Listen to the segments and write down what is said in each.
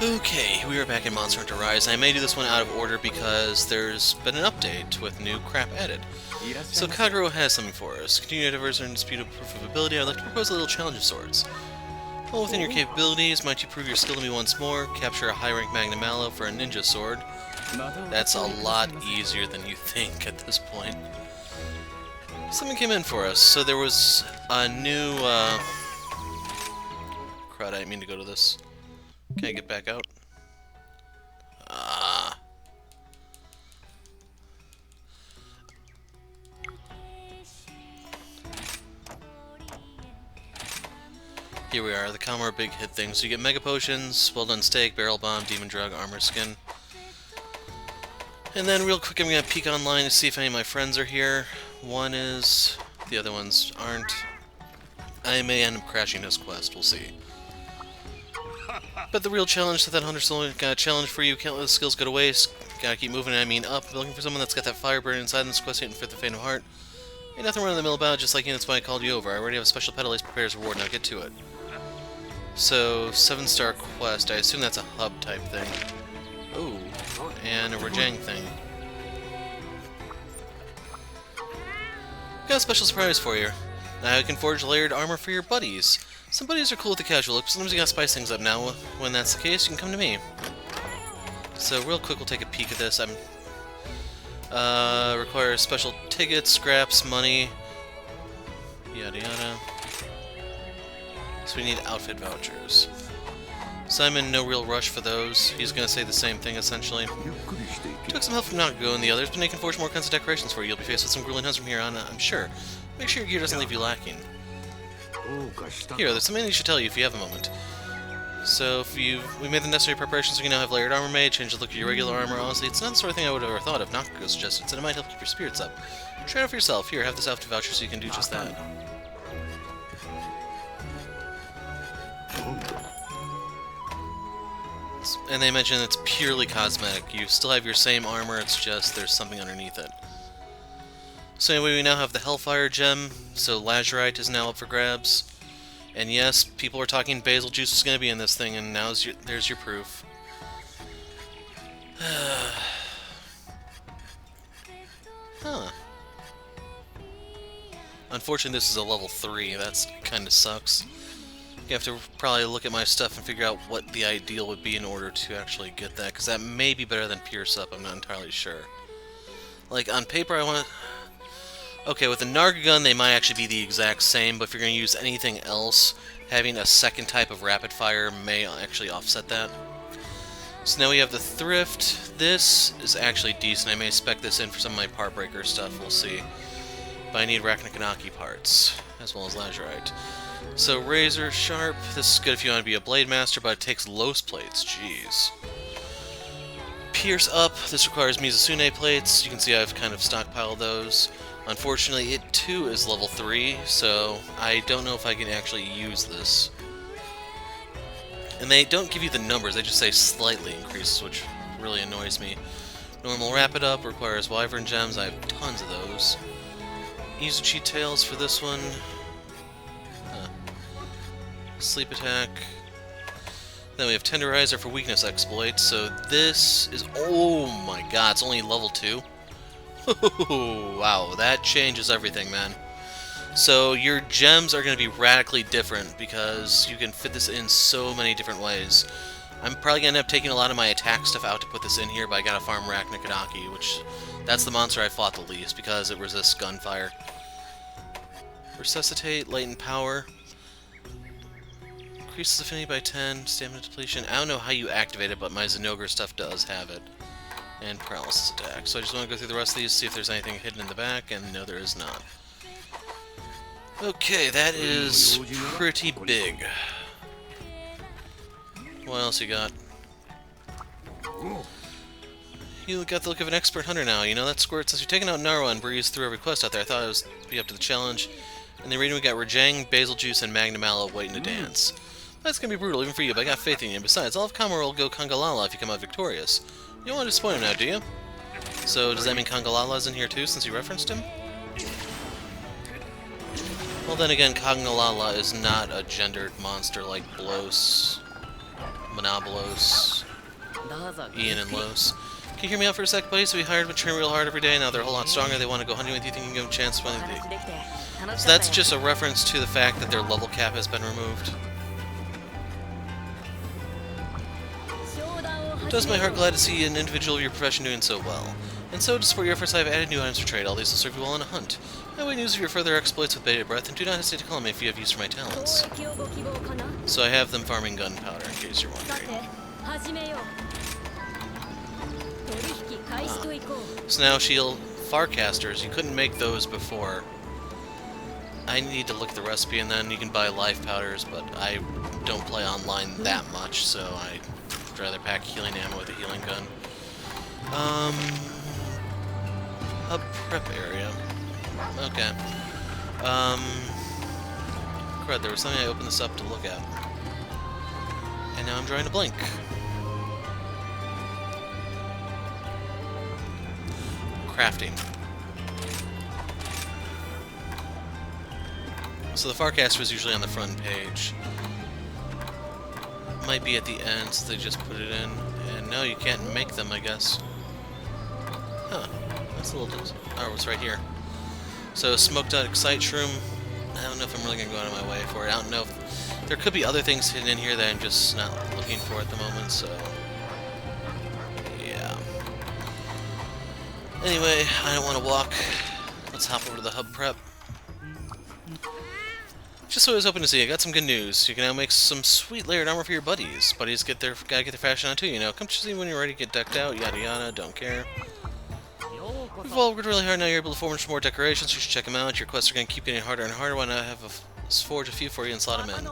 Okay, we are back in Monster Hunter Rise. I may do this one out of order because there's been an update with new crap added. So Kagero has something for us. Continue to diverse and indisputable proof of ability. I'd like to propose a little challenge of sorts. Well, within your capabilities, might you prove your skill to me once more? Capture a high-rank Magnum Mallow for a ninja sword. That's a lot easier than you think at this point. Something came in for us. So there was a new, crud, I didn't mean to go to this. Can I get back out? Here we are, the Kalmar big hit thing. So you get Mega Potions, Well Done Steak, Barrel Bomb, Demon Drug, Armor Skin. And then real quick I'm going to peek online to see if any of my friends are here. One is, the other ones aren't. I may end up crashing this quest, we'll see. But the real challenge to that Hunter Soul, got a challenge for you, can't let the skills go to waste. Gotta keep moving, I mean up. Looking for someone that's got that fire burning inside this quest, hitting for the faint of heart. Ain't nothing wrong in the middle about it, just like you, that's why I called you over. I already have a special pedal ace prepared as a reward, now get to it. So, 7-star quest, I assume that's a hub type thing. Ooh, and a Rajang thing. Got a special surprise for you. Now you can forge layered armor for your buddies. Some buddies are cool with the casual look, but sometimes you gotta spice things up now. When that's the case, you can come to me. So real quick, we'll take a peek at this. Requires special tickets, scraps, money, yada yada. So we need outfit vouchers. Simon, no real rush for those. He's gonna say the same thing, essentially. Took some help from Nagago and the others, but they can forge more kinds of decorations for you. You'll be faced with some grueling hunts from here on, I'm sure. Make sure your gear doesn't leave you lacking. Here, there's something you should tell you if you have a moment. So, we made the necessary preparations so you can now have layered armor made, change the look of your regular armor. Honestly, it's not the sort of thing I would have ever thought of. Nagago suggested, so it might help keep your spirits up. Try it out for yourself. Here, have this outfit voucher so you can do just that. And they mention it's purely cosmetic. You still have your same armor, it's just there's something underneath it. So anyway, we now have the Hellfire Gem, so Lazurite is now up for grabs. And yes, people are talking Bazelgeuse is going to be in this thing, and there's your proof. Huh. Unfortunately, this is a level 3, that kind of sucks. You have to probably look at my stuff and figure out what the ideal would be in order to actually get that, because that may be better than Pierce Up, I'm not entirely sure. Like, on paper I want to... Okay, with the Narga gun they might actually be the exact same, but if you're going to use anything else, having a second type of rapid fire may actually offset that. So now we have the Thrift. This is actually decent. I may spec this in for some of my part breaker stuff, we'll see. But I need Rachnikanaki parts, as well as Lazurite. So Razor Sharp, this is good if you want to be a Blade Master, but it takes Los plates, jeez. Pierce Up, this requires Mizusune plates. You can see I've kind of stockpiled those. Unfortunately, it too is level 3, so I don't know if I can actually use this. And they don't give you the numbers, they just say slightly increases, which really annoys me. Normal Rapid Up requires Wyvern Gems, I have tons of those. Izuchi Tails for this one. Sleep Attack. Then we have Tenderizer for Weakness Exploit, so this is... Oh my god, it's only level 2? Wow, that changes everything, man. So your gems are going to be radically different because you can fit this in so many different ways. I'm probably going to end up taking a lot of my attack stuff out to put this in here, but I gotta farm Rachnikanaki, which... That's the monster I fought the least because it resists gunfire. Resuscitate, Latent Power... Increases affinity by 10, stamina depletion. I don't know how you activate it, but my Zenogre stuff does have it. And paralysis attack. So I just want to go through the rest of these, see if there's anything hidden in the back, and no, there is not. Okay, that is pretty big. What else you got? You got the look of an expert hunter now. You know that squirt? Since you're taking out Narwa and breezed through every quest out there, I thought it was be up to the challenge. In the arena we got Rajang, Bazelgeuse, and Magnum Mallow waiting to dance. That's gonna be brutal, even for you, but I got faith in you. And besides, all of Kamar will go Kangalala if you come out victorious. You don't want to disappoint him now, do you? So, does that mean Kangalala's in here too, since you referenced him? Well, then again, Kangalala is not a gendered monster like Blos, Monobolos, Ian and Los. Can you hear me out for a sec, buddy? So we hired, but train real hard every day. Now they're a whole lot stronger. They want to go hunting with you. Think you can give them a chance one day? So that's just a reference to the fact that their level cap has been removed. It does my heart glad to see an individual of your profession doing so well. And so, to support your efforts, I have added new items for trade. All these will serve you well in a hunt. I await news of your further exploits with bated breath, and do not hesitate to call me if you have use for my talents. So I have them farming gunpowder, in case you're wondering. So now shield Farcasters, you couldn't make those before. I need to look at the recipe, and then you can buy life powders, but I don't play online that much, so I'd rather pack healing ammo with a healing gun. Hub prep area. Okay. Crud, there was something I opened this up to look at. And now I'm drawing a blank. Crafting. So the Farcaster was usually on the front page. Might be at the end, so they just put it in. And no, you can't make them, I guess. Huh. That's a little... Oh, it's right here. So, smoked out Excite Shroom. I don't know if I'm really going to go out of my way for it. I don't know if... There could be other things hidden in here that I'm just not looking for at the moment, so... Yeah. Anyway, I don't want to walk. Let's hop over to the hub prep. Just so I was hoping to see, I got some good news. You can now make some sweet layered armor for your buddies. Buddies gotta get their fashion on too, you know. Come to see when you're ready to get decked out, yada yada, don't care. We've all worked really hard, now you're able to forge more decorations, you should check them out. Your quests are gonna keep getting harder and harder. Why not have forge a few for you and slot them in?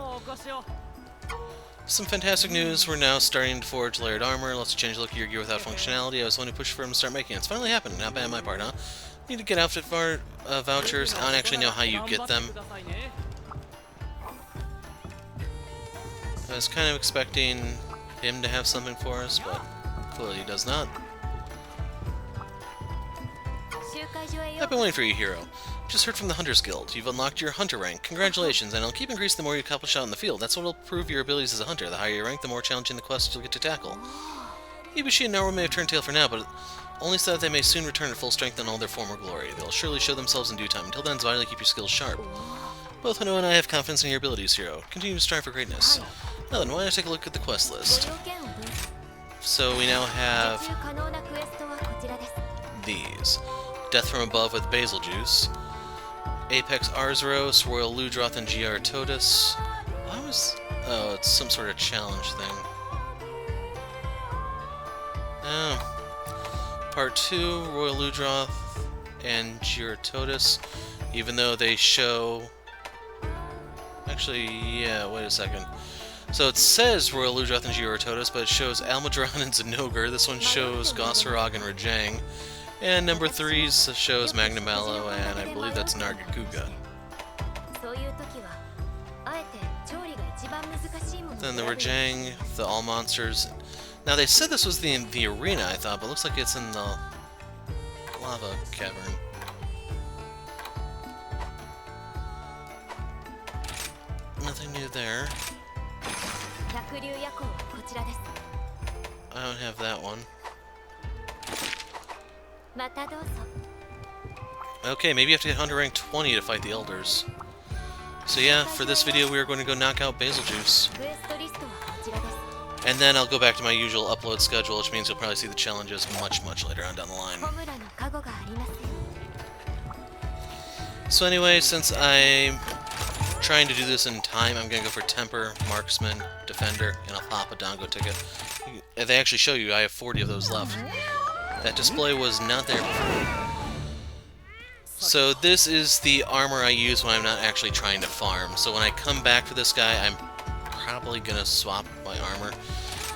Some fantastic news, we're now starting to forge layered armor. Let's change the look of your gear without functionality. I was the one who pushed for him to start making it. It's finally happened, not bad on my part, huh? You need to get outfit vouchers. I don't actually know how you get them. I was kind of expecting him to have something for us, but clearly he does not. I've been waiting for you, hero. Just heard from the Hunters Guild. You've unlocked your hunter rank. Congratulations, and it'll keep increasing the more you accomplish out in the field. That's what'll prove your abilities as a hunter. The higher your rank, the more challenging the quests you'll get to tackle. Ibushi and Naru may have turned tail for now, but only so that they may soon return to full strength and all their former glory. They'll surely show themselves in due time. Until then, it's vital to keep your skills sharp. Both Hano and I have confidence in your abilities, hero. Continue to strive for greatness. Now then, why don't I take a look at the quest list? So we now have these. Death from Above with Bazelgeuse. Apex Arzros, Royal Ludroth, and GR Totus. Why was... Oh, it's some sort of challenge thing. Oh. Part 2, Royal Ludroth and GR Totus. Even though they show... Actually, yeah, wait a second. So it says Royal Ludroth and GR Totus, but it shows Almudron and Zenogre. This one shows Gossarog and Rajang. And number 3 shows Magnamallow, and I believe that's Nargacuga. Then the Rajang, the All Monsters. Now they said this was in the arena, I thought, but it looks like it's in the lava cavern. Nothing new there. I don't have that one. Okay, maybe you have to get Hunter rank 20 to fight the Elders. So yeah, for this video we are going to go knock out Bazelgeuse. And then I'll go back to my usual upload schedule, which means you'll probably see the challenges much later on down the line. So anyway, since I'm trying to do this in time, I'm going to go for Temper, Marksman, Defender, and I'll pop a Dongo ticket. They actually show you I have 40 of those left. That display was not there before. So this is the armor I use when I'm not actually trying to farm. So when I come back for this guy, I'm probably going to swap my armor.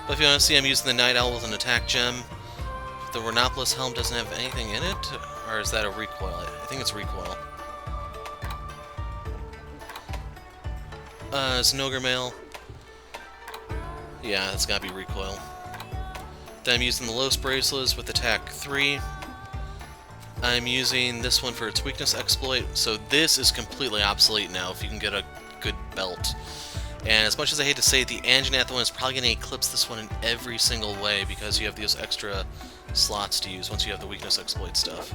But if you want to see, I'm using the Night Owl with an attack gem. The Rhinopolis helm doesn't have anything in it, or is that a recoil? I think it's recoil. Zenogre Mail. Yeah, it's gotta be recoil. Then I'm using the Los Bracelets with attack 3. I'm using this one for its weakness exploit, so this is completely obsolete now if you can get a good belt. And as much as I hate to say it, the Anjanath one is probably going to eclipse this one in every single way because you have those extra slots to use once you have the weakness exploit stuff.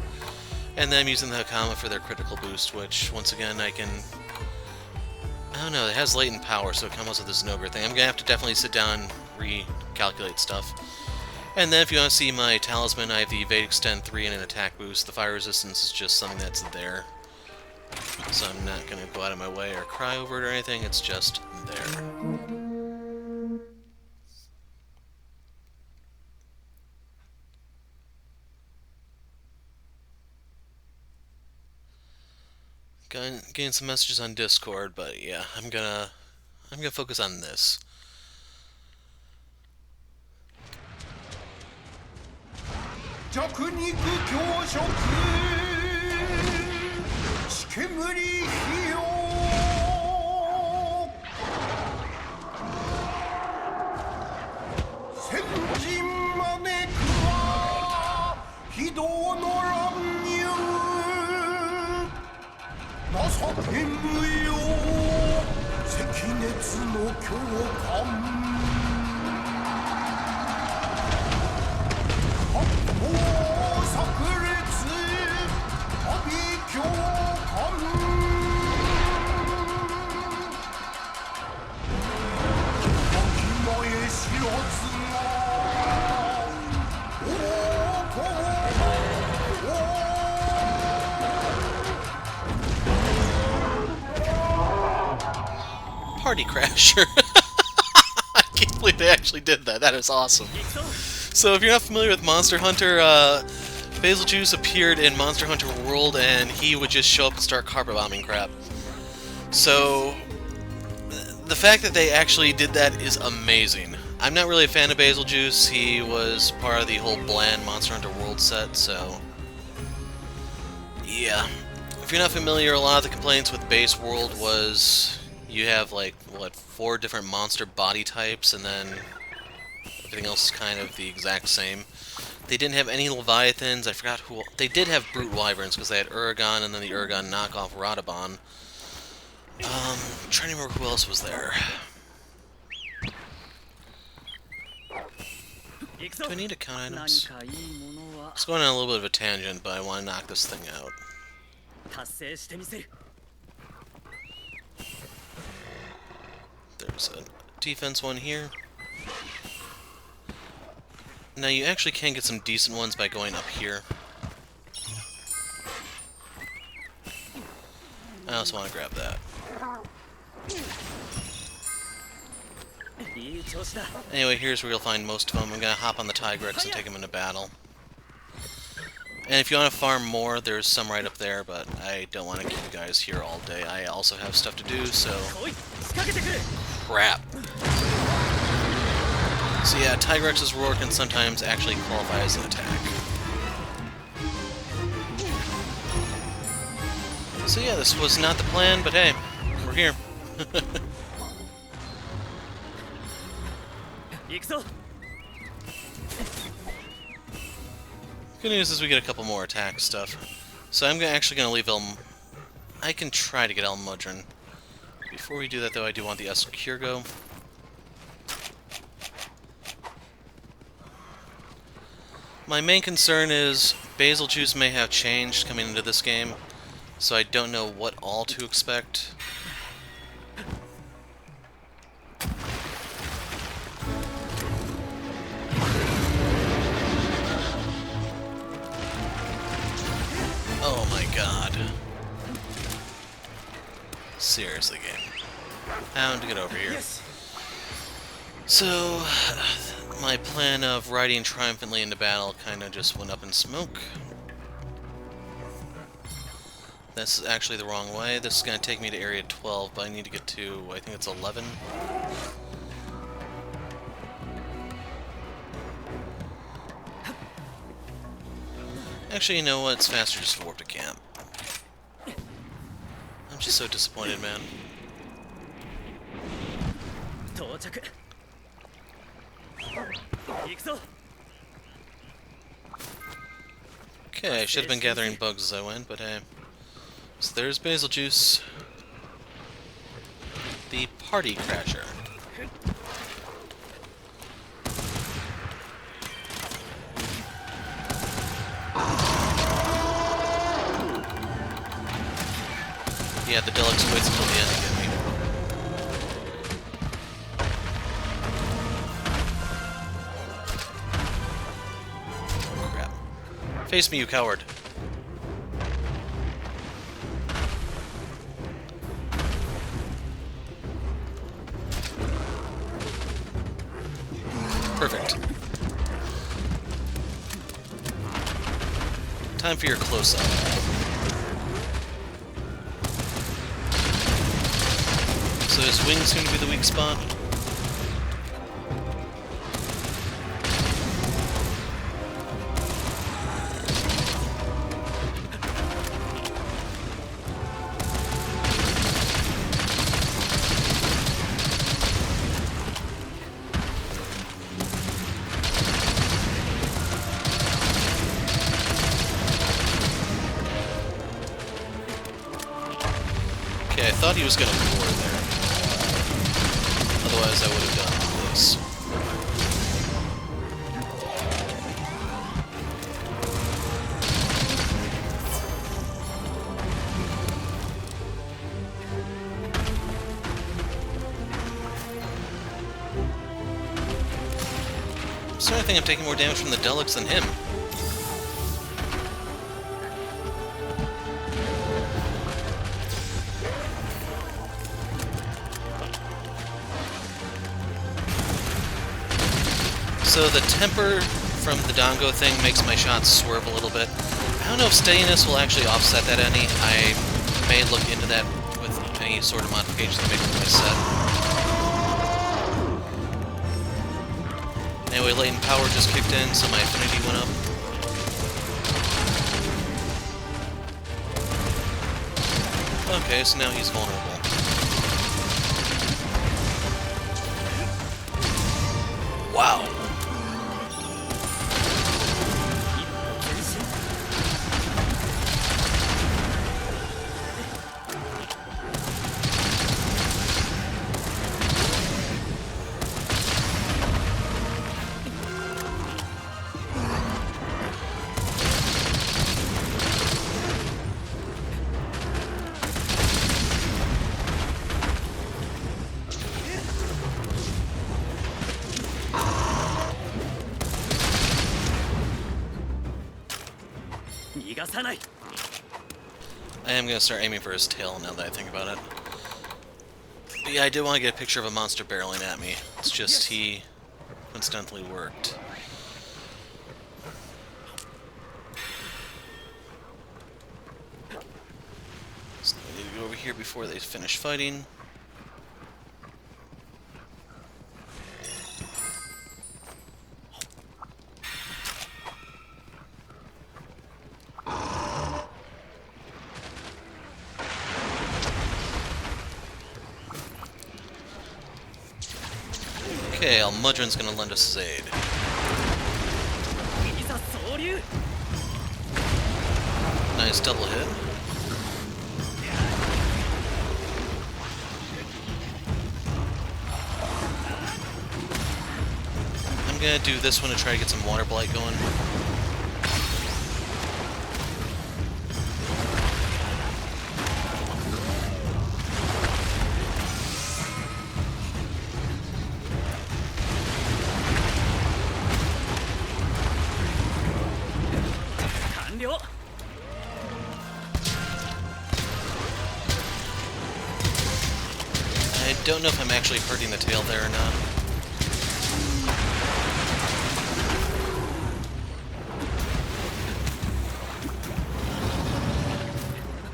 And then I'm using the Hakama for their critical boost, which, once again, I don't know, it has latent power, so it comes with this Nogre thing. I'm going to have to definitely sit down and recalculate stuff. And then if you want to see my Talisman, I have the Evade Extend 3 and an attack boost. The fire resistance is just something that's there. So I'm not going to go out of my way or cry over it or anything, it's just there. Getting some messages on Discord, but yeah, I'm gonna focus on this. Party Crasher. I can't believe they actually did that. That is awesome. So if you're not familiar with Monster Hunter, Bazelgeuse appeared in Monster Hunter World, and he would just show up and start carpet bombing crap. So the fact that they actually did that is amazing. I'm not really a fan of Bazelgeuse. He was part of the whole bland Monster Hunter World set, so yeah. If you're not familiar, a lot of the complaints with Base World was you have, like, what, 4 different monster body types, and then everything else is kind of the exact same. They didn't have any Leviathans. I forgot who... They did have Brute Wyverns, because they had Uragon, and then the Uragon knockoff Radabon. Trying to remember who else was there. Do I need account items? It's going on a little bit of a tangent, but I want to knock this thing out. There's a defense one here. Now you actually can get some decent ones by going up here. I also want to grab that. Anyway, here's where you'll find most of them. I'm going to hop on the Tigrex and take them into battle. And if you want to farm more, there's some right up there, but I don't want to keep you guys here all day. I also have stuff to do, so... Crap. So yeah, Tigrex's roar can sometimes actually qualify as an attack. So yeah, this was not the plan, but hey, we're here. Good news is we get a couple more attack stuff. So I'm actually going to leave I can try to get Elmudron. Before we do that, though, I do want the Escurgo. My main concern is Bazelgeuse may have changed coming into this game, so I don't know what all to expect. Oh my god. Seriously, game. How to get over here. So, my plan of riding triumphantly into battle kind of just went up in smoke. This is actually the wrong way. This is going to take me to area 12, but I need to get to, I think it's 11. Actually, you know what? It's faster just to warp to camp. I'm just so disappointed, man. Okay, I should have been gathering bugs as I went, but hey. So there's Bazelgeuse. the Party Crasher. Yeah, the Deluxe waits until the end to get me. Crap. Face me, you coward. Perfect. Time for your close-up. So his wings seem to be the weak spot. Okay, I thought he was going to lure there. Otherwise, I would have done this. I'm starting to think I'm taking more damage from the Deluxe than him. So the temper from the Dango thing makes my shots swerve a little bit. I don't know if steadiness will actually offset that any. I may look into that with any sort of modifications I make to my set. Anyway, latent power just kicked in, so my affinity went up. Okay, so now he's vulnerable. Wow. I am going to start aiming for his tail now that I think about it. But yeah, I did want to get a picture of a monster barreling at me. It's just he coincidentally worked. So I need to go over here before they finish fighting. Okay, Almudron's gonna lend us his aid. Nice double hit. I'm gonna do this one to try to get some water blight going. I don't know if I'm actually hurting the tail there or not.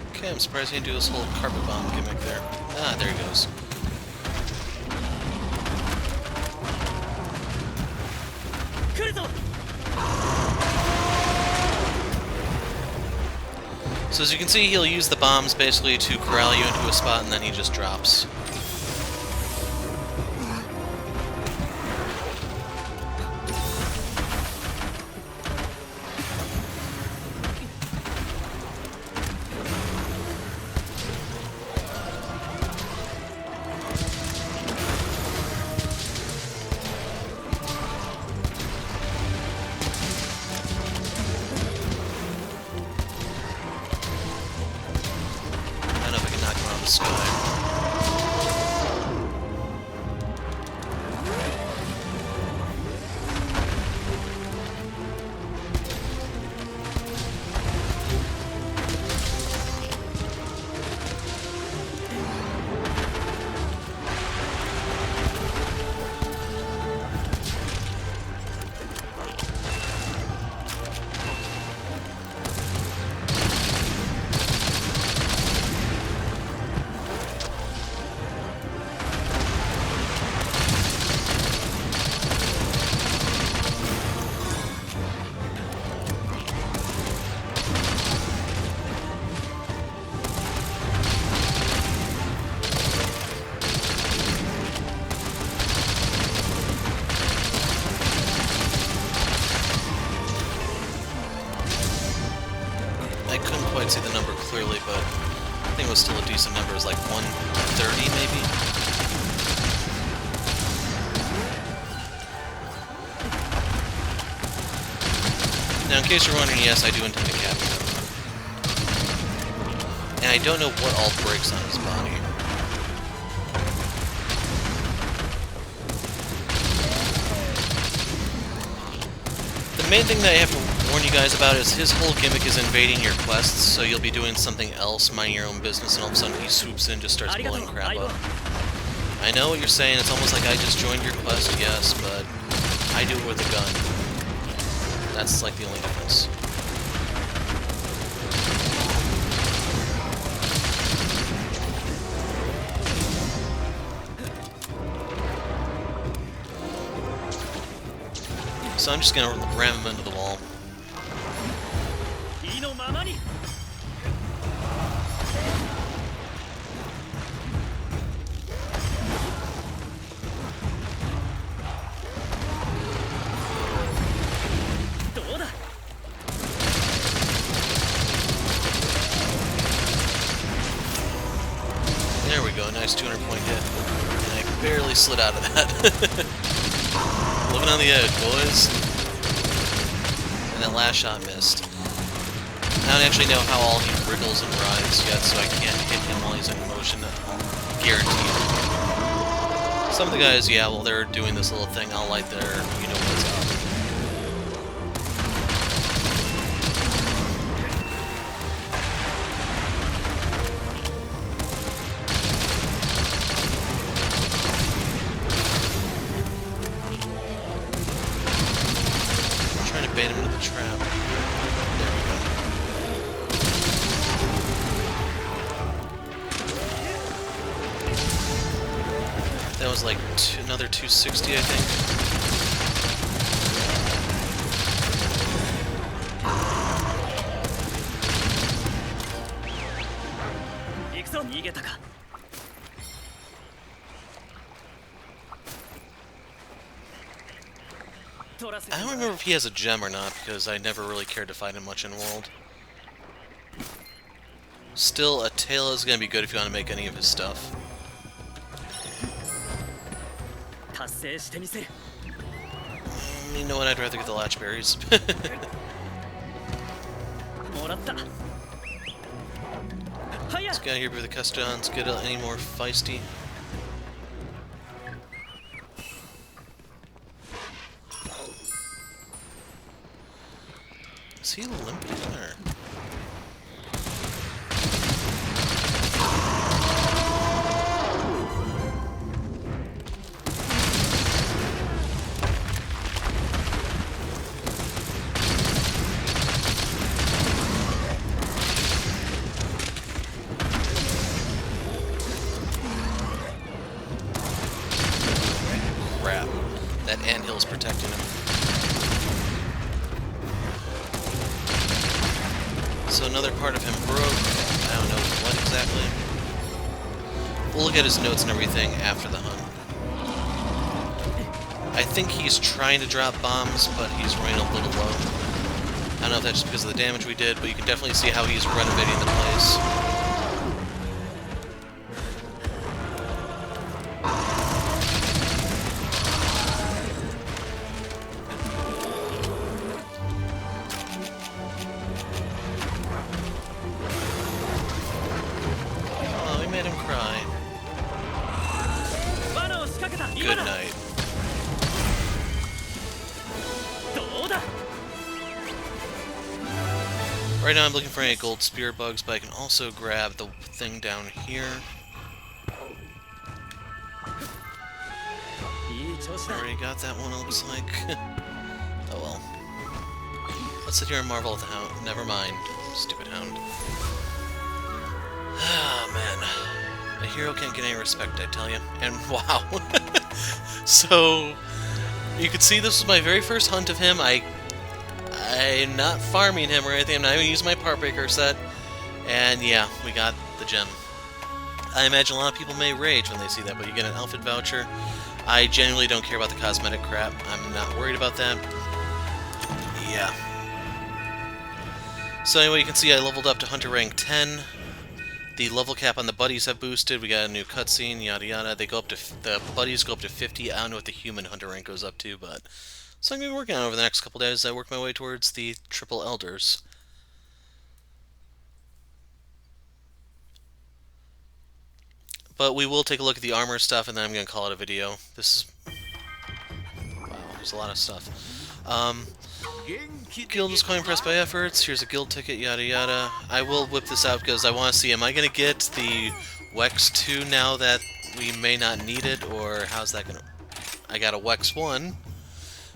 Okay, I'm surprised he didn't do this whole carpet bomb gimmick there. Ah, there he goes. So as you can see, he'll use the bombs basically to corral you into a spot, and then he just drops. quite see the number clearly, but I think it was still a decent number. It was like 130, maybe? Now, in case you're wondering, yes, I do intend to capture him. And I don't know what all breaks on his body. The main thing that I have to warn you guys about is his whole gimmick is invading your quests, so you'll be doing something else, minding your own business, and all of a sudden he swoops in and just starts blowing crap up. I know what you're saying, it's almost like I just joined your quest, yes, but I do it with a gun. That's like the only difference. So I'm just gonna ram him into the wall. There we go, nice 200-point hit. And I barely slid out of that. Living on the edge, boys. And that last shot missed. I don't actually know how all he wriggles and writhes yet, so I can't hit him while he's in motion. Guaranteed. Some of the guys, yeah, well, they're doing this little thing, I'll light their you-know-what's up. Bait him into the trap. There we go. That was like another 260, I think. I don't remember if he has a gem or not, because I never really cared to find him much in World. Still, a tail is going to be good if you want to make any of his stuff. You know what, I'd rather get the latch berries. Let's get out of here with the Custons, get any more feisty. Is he limping or? Crap. That anthill's protecting him. So another part of him broke. I don't know what exactly. We'll look at his notes and everything after the hunt. I think he's trying to drop bombs, but he's running a little low. I don't know if that's just because of the damage we did, but you can definitely see how he's renovating the place. Good night. Right now I'm looking for any gold spear bugs, but I can also grab the thing down here. Already got that one, it looks like. Oh well. Let's sit here and marvel at the hound. Never mind. Stupid hound. Ah, man. A hero can't get any respect, I tell you. And wow. So, you can see this was my very first hunt of him. I'm not farming him or anything. I'm not even using my part breaker set. And yeah, we got the gem. I imagine a lot of people may rage when they see that, but you get an outfit voucher. I genuinely don't care about the cosmetic crap. I'm not worried about that. Yeah. So anyway, you can see I leveled up to Hunter rank 10. The level cap on the buddies have boosted. We got a new cutscene, yada yada. They go up to the buddies go up to 50. I don't know what the human hunter rank goes up to, but so I'm gonna be working on it over the next couple days. I work my way towards the triple elders. But we will take a look at the armor stuff, and then I'm gonna call it a video. This is wow, there's a lot of stuff. Guild is coin pressed by efforts. Here's a guild ticket, yada yada. I will whip this out because I want to see, am I going to get the Wex 2 now that we may not need it, or how's that going to... I got a Wex 1,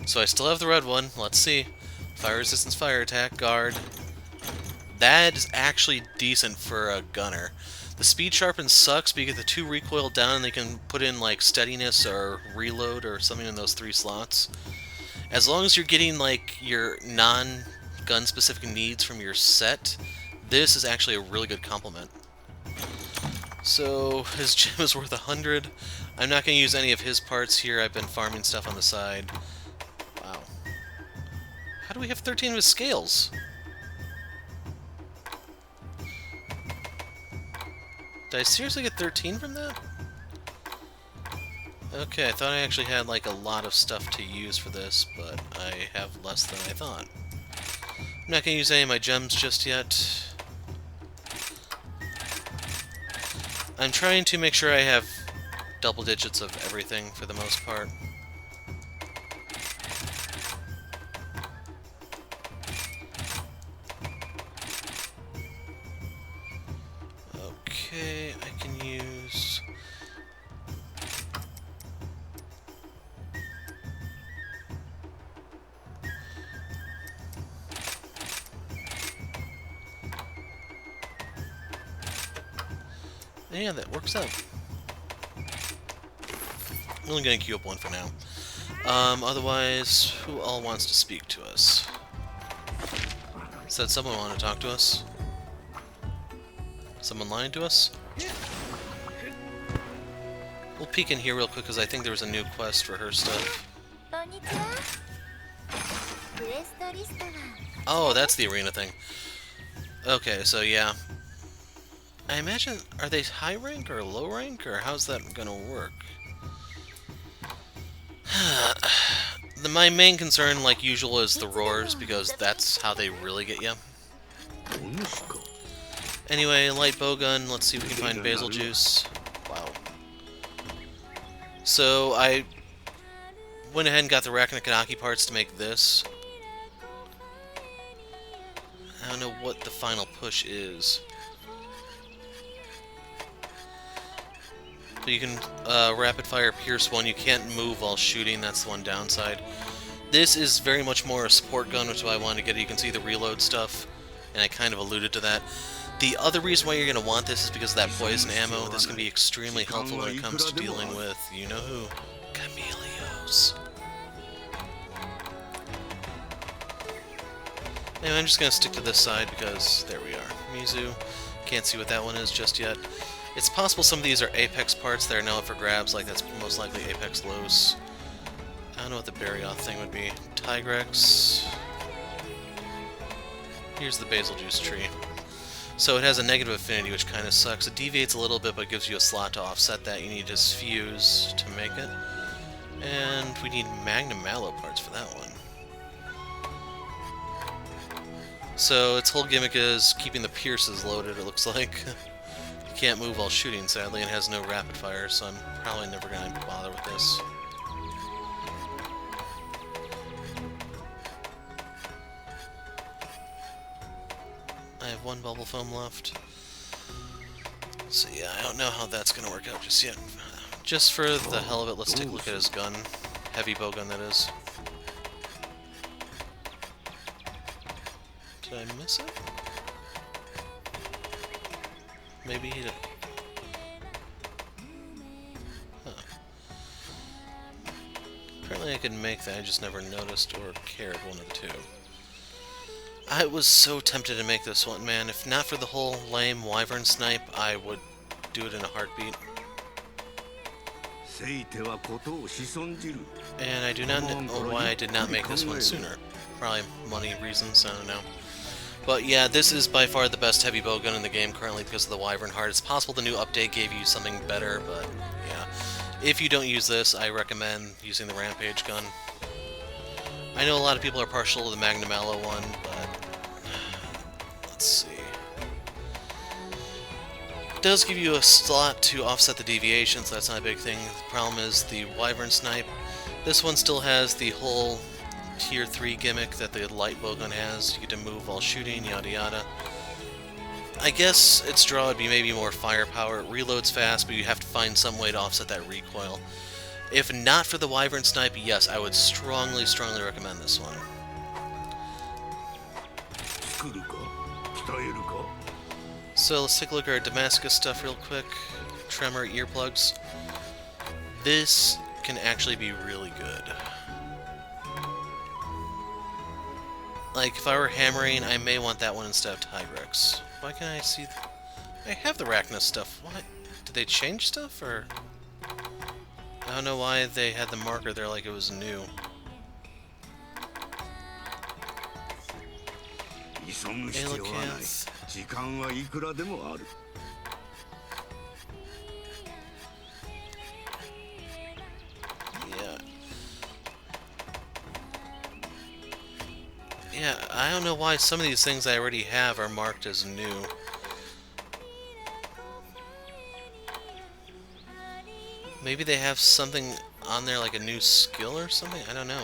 so I still have the red one. Let's see. Fire resistance, fire attack, guard. That is actually decent for a gunner. The speed sharpen sucks, but you get the 2 recoil down, and they can put in like steadiness or reload or something in those 3 slots. As long as you're getting, like, your non-gun specific needs from your set, this is actually a really good compliment. So, his gem is worth 100. I'm not going to use any of his parts here. I've been farming stuff on the side. Wow. How do we have 13 of his scales? Did I seriously get 13 from that? Okay, I thought I actually had like a lot of stuff to use for this, but I have less than I thought. I'm not going to use any of my gems just yet. I'm trying to make sure I have double digits of everything for the most part. Okay, I can use... Yeah, that works out. I'm only going to queue up one for now. Otherwise, who all wants to speak to us? Said someone wanted to talk to us. Someone lying to us? We'll peek in here real quick because I think there was a new quest for her stuff. Oh, that's the arena thing. Okay, so yeah. I imagine, are they high rank or low rank, or how's that gonna work? My main concern, like usual, is the roars, because that's how they really get you. Anyway, light bowgun, let's see if we can find Bazelgeuse. Wow. So, I went ahead and got the Rakanakanaki parts to make this. I don't know what the final push is. But you can rapid fire pierce one. You can't move while shooting, that's the one downside. This is very much more a support gun, which is why I wanted to get it. You can see the reload stuff, and I kind of alluded to that. The other reason why you're going to want this is because of that poison ammo. This can be extremely helpful when it comes to dealing with, you know who, Chameleos. Anyway, I'm just going to stick to this side because there we are. Mizu. Can't see what that one is just yet. It's possible some of these are Apex parts that are now up for grabs, like that's most likely Apex Los. I don't know what the Barioth thing would be. Tigrex. Here's the Bazelgeuse tree. So it has a negative affinity, which kind of sucks. It deviates a little bit, but gives you a slot to offset that. You need his fuse to make it. And we need Magnum Mallow parts for that one. So its whole gimmick is keeping the pierces loaded, it looks like. You can't move while shooting, sadly, and has no rapid fire, so I'm probably never going to bother with this. I have one bubble foam left. So yeah, I don't know how that's going to work out just yet. Just for the hell of it, let's take a look at his gun. Heavy bowgun, that is. Did I miss it? Maybe he did. Huh. Apparently I could make that, I just never noticed or cared, one of the two. I was so tempted to make this one, man. If not for the whole lame wyvern snipe, I would do it in a heartbeat. And I do not know why I did not make this one sooner. Probably money reasons, I don't know. But yeah, this is by far the best heavy bowgun in the game currently because of the Wyvern Heart. It's possible the new update gave you something better, but yeah. If you don't use this, I recommend using the Rampage gun. I know a lot of people are partial to the Magnum Allo one, but let's see. It does give you a slot to offset the deviation, so that's not a big thing. The problem is the Wyvern Snipe. This one still has the whole Tier 3 gimmick that the light bowgun has. You get to move while shooting, yada yada. I guess its draw would be maybe more firepower. It reloads fast, but you have to find some way to offset that recoil. If not for the Wyvern Snipe, yes, I would strongly recommend this one. So let's take a look at our Damascus stuff real quick. Tremor Earplugs. This can actually be really good. Like, if I were hammering, I may want that one instead of Tigrex. Why can't I see... I have the Arachnus stuff. What? Did they change stuff, or... I don't know why they had the marker there like it was new. Alocanth. Yeah, I don't know why some of these things I already have are marked as new. Maybe they have something on there like a new skill or something? I don't know.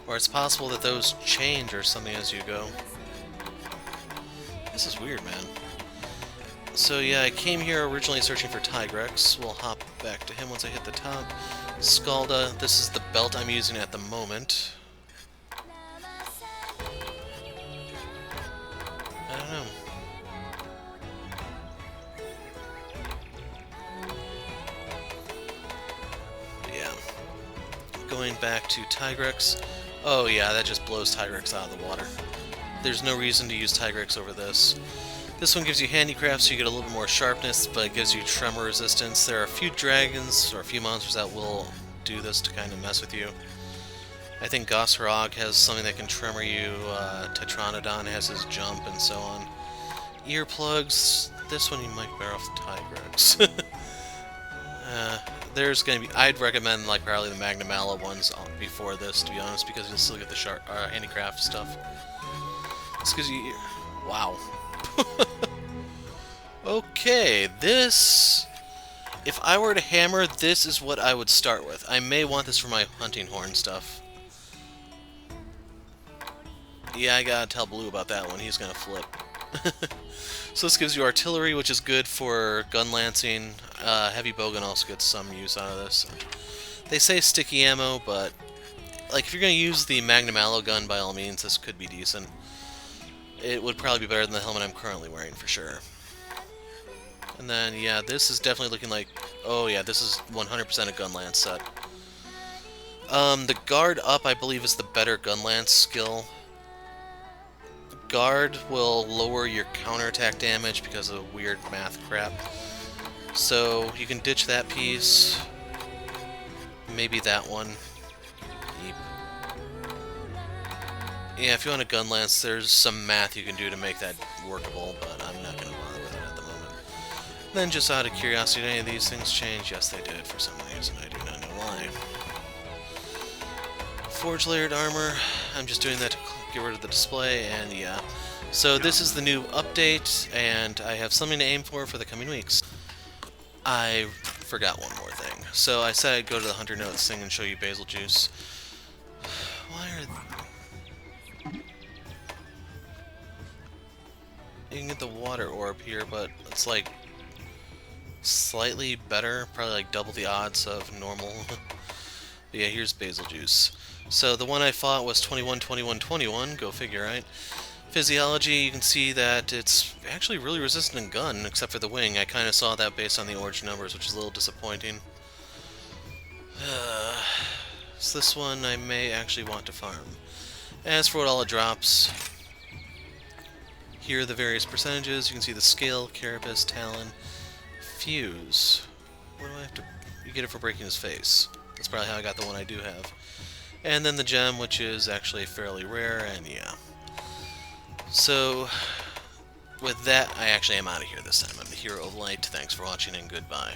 Or it's possible that those change or something as you go. This is weird, man. So yeah, I came here originally searching for Tigrex. We'll hop back to him once I hit the top. Scalda, this is the belt I'm using at the moment. I don't know. Yeah. Going back to Tigrex. Oh yeah, that just blows Tigrex out of the water. There's no reason to use Tigrex over this. This one gives you handicraft, so you get a little bit more sharpness, but it gives you tremor resistance. There are a few dragons, or a few monsters that will do this to kind of mess with you. I think Gosrog has something that can tremor you, Tetranodon has his jump, and so on. Earplugs, this one you might bear off the Tigrex. There's gonna be, I'd recommend like probably the Magnum Allo ones before this, to be honest, because you'll still get the sharp, handicraft stuff. It's because you, wow. Okay, this, if I were to hammer, this is what I would start with. I may want this for my hunting horn stuff. Yeah, I gotta tell Blue about that one, he's gonna flip. So this gives you artillery, which is good for gun lancing. Heavy bowgun also gets some use out of this. They say sticky ammo, but like if you're going to use the Magnum Allo gun, by all means, this could be decent. It would probably be better than the helmet I'm currently wearing, for sure. And then, yeah, this is definitely looking like... Oh yeah, this is 100% a gun lance set. The guard up, I believe, is the better gun lance skill. Guard will lower your counterattack damage because of weird math crap. So you can ditch that piece. Maybe that one. Yeep. Yeah, if you want a gun lance, there's some math you can do to make that workable, but I'm not going to bother with it at the moment. Then, just out of curiosity, did any of these things change? Yes, they did, for some reason. I do not know why. Forge layered armor. I'm just doing that to get rid of the display, and yeah. So this is the new update, and I have something to aim for the coming weeks. I forgot one more thing. So I said I'd go to the Hunter Notes thing and show you Bazelgeuse. Why are... You can get the water orb here, but it's like slightly better, probably like double the odds of normal. But yeah, here's Bazelgeuse. So the one I fought was 21, 21, 21, go figure, right? Physiology, you can see that it's actually really resistant in gun, except for the wing. I kind of saw that based on the orange numbers, which is a little disappointing. So this one I may actually want to farm. As for what all it drops, here are the various percentages. You can see the scale, carapace, talon, fuse. What do I have to... You get it for breaking his face. That's probably how I got the one I do have. And then the gem, which is actually fairly rare, and yeah. So, with that, I actually am out of here this time. I'm the Hero of Light. Thanks for watching, and goodbye.